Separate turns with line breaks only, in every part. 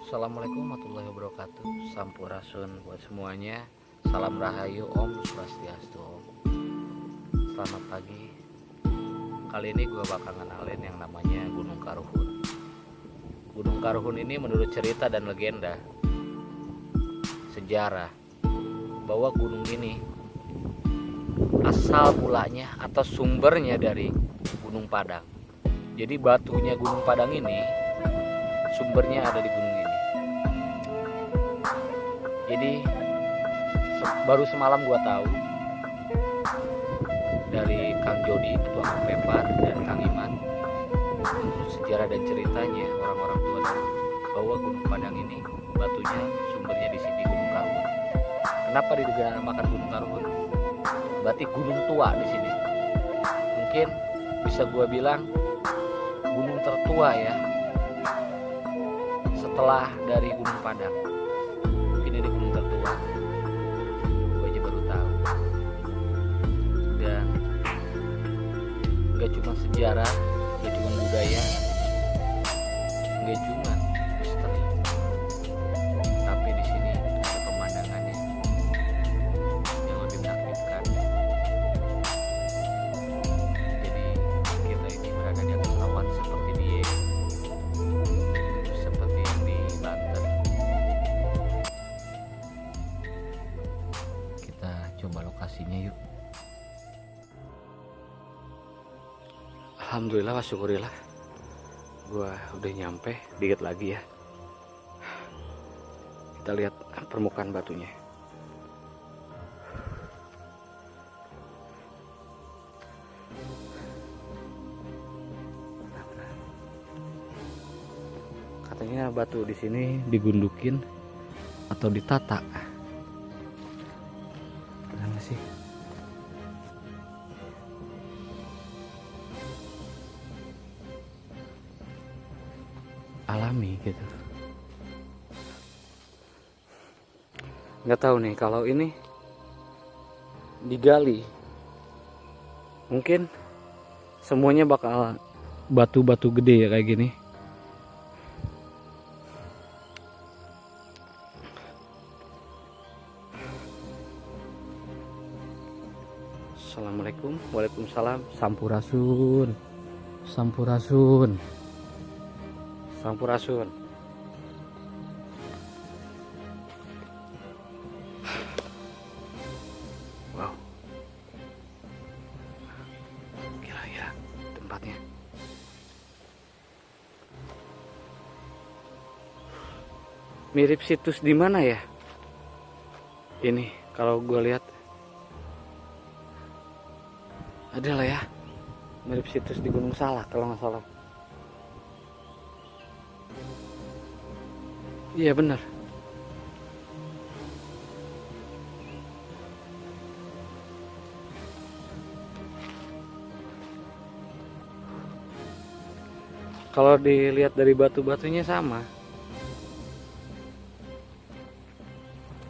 Assalamualaikum warahmatullahi wabarakatuh. Sampurasun buat semuanya. Salam rahayu, Om Swastiastu, Om. Selamat pagi. Kali ini gue bakal ngenalin yang namanya Gunung Karuhun. Gunung Karuhun ini menurut cerita dan legenda sejarah bahwa gunung ini asal mulanya atau sumbernya dari Gunung Padang. Jadi batunya Gunung Padang ini sumbernya ada di gunung ini. Jadi baru semalam gua tahu dari Kang Jody, ketua Pempat, dan Kang Iman, menurut sejarah dan ceritanya orang-orang tua dulu, bahwa Gunung Padang ini batunya sumbernya di sini Gunung Karuhun. Kenapa dinamakan Gunung Karuhun? Berarti gunung tua di sini. Mungkin bisa gua bilang gunung tertua ya, setelah dari Gunung Padang. Mungkin ini gunung tertua. Gue aja baru tahu. Dan gak cuma sejarah, gak cuma budaya, gak cuma misteri, tapi di sini ada pemandangannya yang lebih menakjubkan. Jadi kita ini berada di atas awan seperti dia, seperti yang di Banten. Kita coba lokasinya yuk. Alhamdulillah, syukurillah, gua udah nyampe. Dikit lagi ya, kita lihat permukaan batunya. Katanya batu di sini digundukin atau ditata. Kenapa sih? Alami gitu. Nggak tahu nih kalau ini digali, mungkin semuanya bakal batu-batu gede ya kayak gini. Assalamualaikum, waalaikumsalam. Sampurasun, sampurasun, sampurasun. Wow, gila tempatnya. Mirip situs di mana ya? Ini kalau gue lihat adalah ya, mirip situs di Gunung Salak kalau nggak salah. Iya benar. Kalau dilihat dari batu-batunya sama.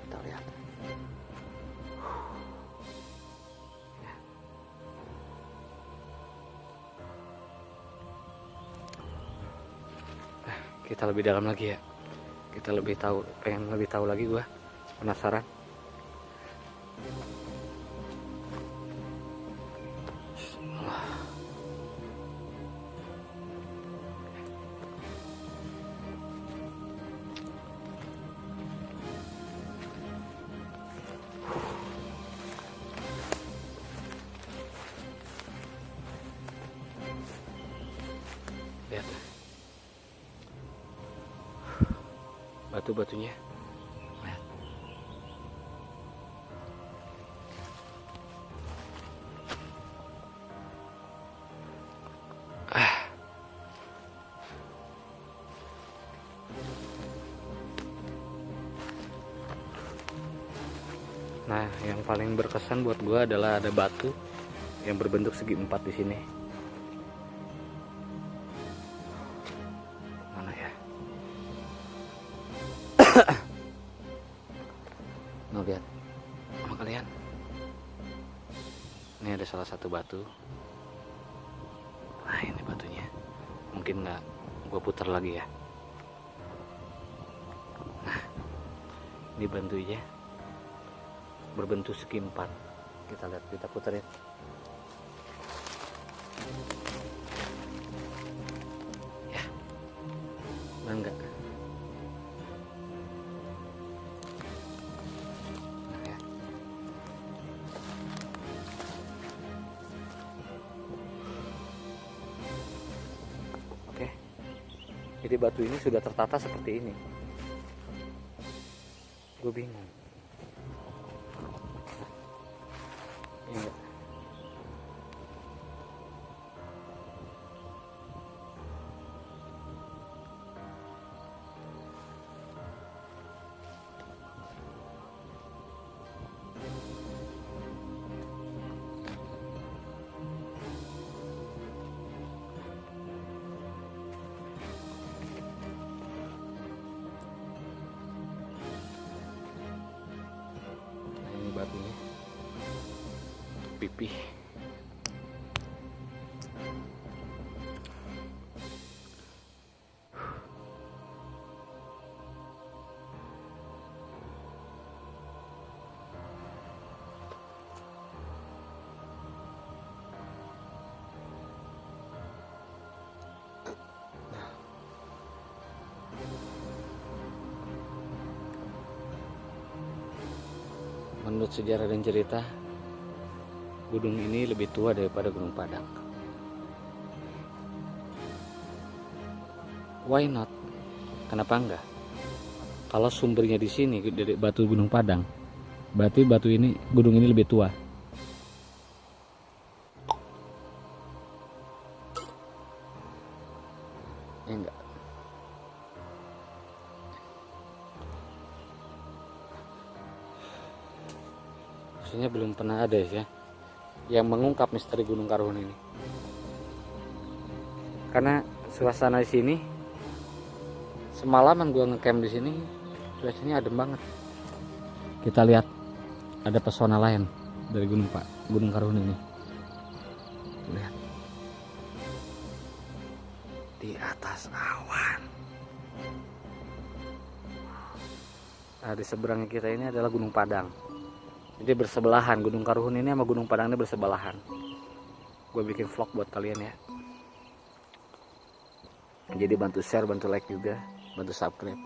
Kita lihat. Kita lebih dalam lagi ya. Kita lebih tahu, pengen lebih tahu lagi gua. Penasaran. Lihat. Batu-batunya. Lihat. Nah, yang paling berkesan buat gua adalah ada batu yang berbentuk segi empat di sini. Mana ya? Mau lihat sama kalian? Ini ada salah satu batu. Nah, ini batunya. Mungkin nggak gue putar lagi ya. Ini batunya berbentuk segi empat. Kita lihat, kita puterin. Ya, bangga. Nah, ya. Oke, jadi batu ini sudah tertata seperti ini. Gue bingung. Iya. Nah, ini batunya pipih. Menurut sejarah dan cerita, gunung ini lebih tua daripada Gunung Padang. Why not? Kenapa enggak? Kalau sumbernya di sini dari batu Gunung Padang, berarti gunung ini lebih tua. Ya enggak? Maksudnya belum pernah ada ya yang mengungkap misteri Gunung Karuhun ini. Karena suasana di sini, semalaman gua ngecamp di sini, cuacanya adem banget. Kita lihat ada pesona lain dari Gunung Karuhun ini. Lihat. Di atas awan. Nah, di seberangnya kita ini adalah Gunung Padang. Jadi bersebelahan, Gunung Karuhun ini sama Gunung Padang ini bersebelahan. Gue bikin vlog buat kalian ya. Jadi bantu share, bantu like juga, bantu subscribe.